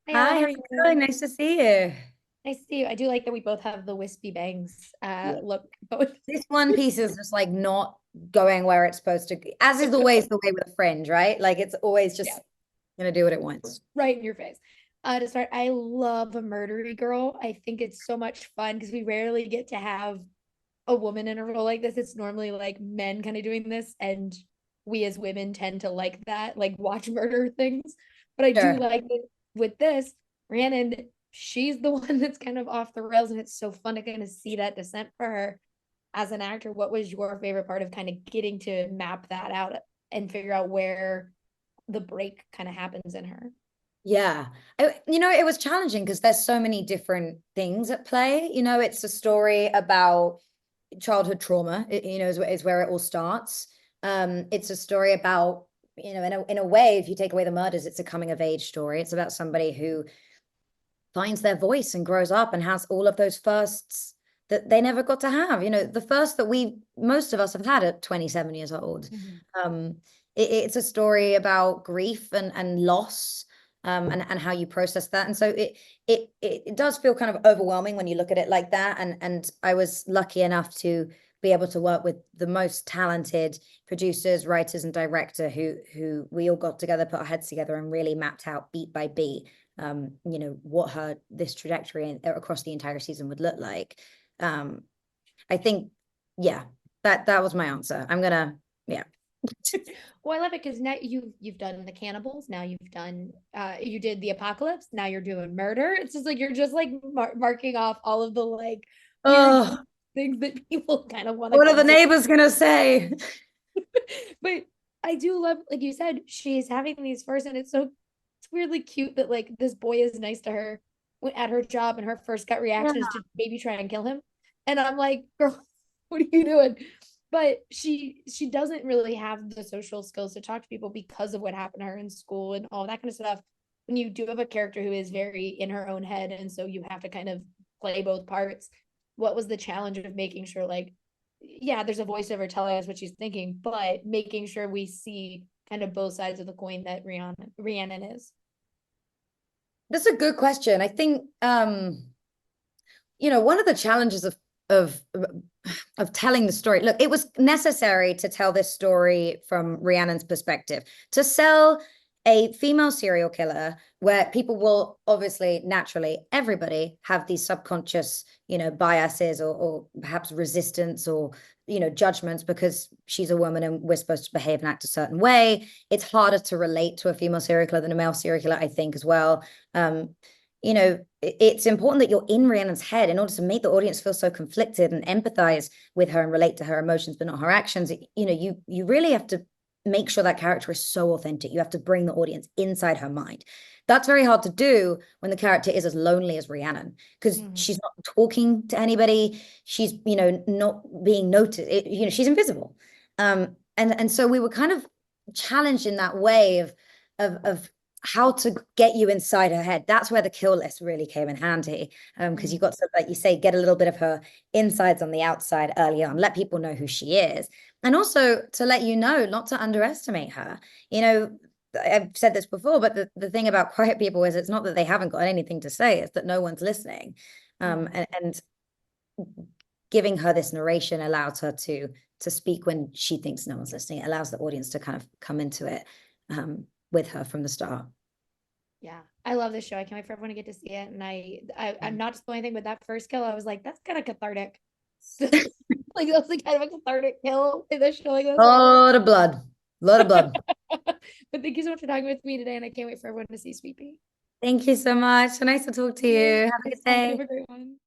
Hey Ella, Hi, how are how's it going? you? Nice to see you. Nice to see you. I do like that we both have the wispy bangs Yeah. look both. This one piece is just like not going where it's supposed to, as is always the way with a friend, right? Like it's always Yeah, just gonna do what it wants. right in your face. To start, I love a murdery girl. I think it's so much fun because we rarely get to have a woman in a role like this. It's normally like men kind of doing this, and we as women tend to like that, like watch murder things. But I do Sure. like it with this. Rhiannon, she's the one that's kind of off the rails, and it's so fun to kind of see that descent for her as an actor. What was your favorite part of kind of getting to map that out and figure out where the break kind of happens in her? Yeah. It was challenging because there's so many different things at play. It's a story about childhood trauma, is where it all starts. It's a story about, in a way, if you take away the murders, it's a coming of age story. It's about somebody who finds their voice and grows up and has all of those firsts that they never got to have. The first that most of us have had at 27 years old. Mhm. Um, it's a story about grief and loss, and how you process that. And so it does feel kind of overwhelming when you look at it like that. And I was lucky enough to be able to work with the most talented producers, writers, and director who we all got together, put our heads together, and really mapped out beat by beat what her this trajectory across the entire season would look like. Um, I think, yeah, that was my answer. Yeah. Well, I love it because now you've done the cannibals. Now you've done you did the apocalypse. Now you're doing murder. It's just like you're just like marking off all of the like weird Oh, things that people kind of want to what are the consider. neighbors gonna say? But I do love, like you said, she's having these first, and it's weirdly cute that like this boy is nice to her at her job, and her first gut Yeah. reaction is to maybe try and kill him. And I'm like, girl, what are you doing? But she doesn't really have the social skills to talk to people because of what happened to her in school and all that kind of stuff. When you do have a character who is very in her own head, and so you have to kind of play both parts. What was the challenge of making sure, like, yeah, there's a voiceover telling us what she's thinking, but making sure we see kind of both sides of the coin that Rhiannon is. That's a good question. I think one of the challenges of of telling the story. Look, it was necessary to tell this story from Rhiannon's perspective, to sell a female serial killer where people will obviously naturally everybody have these subconscious biases or perhaps resistance or judgments because she's a woman and we're supposed to behave and act a certain way. It's harder to relate to a female serial killer than a male serial killer, I think, as well. It's important that you're in Rhiannon's head in order to make the audience feel so conflicted and empathize with her and relate to her emotions, but not her actions. You really have to make sure that character is so authentic. You have to bring the audience inside her mind. That's very hard to do when the character is as lonely as Rhiannon, because Mm-hmm. she's not talking to anybody. She's, not being noticed. She's invisible. And so we were kind of challenged in that way of how to get you inside her head. That's where the kill list really came in handy. Because you got to, like you say, get a little bit of her insides on the outside early on, let people know who she is. And also to let you know not to underestimate her. I've said this before, but the thing about quiet people is it's not that they haven't got anything to say, it's that no one's listening. Mm-hmm. And giving her this narration allows her to speak when she thinks no one's listening. It allows the audience to kind of come into it with her from the start. Yeah, I love this show. I can't wait for everyone to get to see it. And I'm not just the only thing, but that first kill, I was like, that's kind of cathartic. Like that was like kind of a cathartic kill in this show like this. A I was like, lot of blood. A lot of blood. but thank you so much for talking with me today, and I can't wait for everyone to see Sweet Pea. Thank you so much. So nice to talk to you. Have a good Have a day. great one.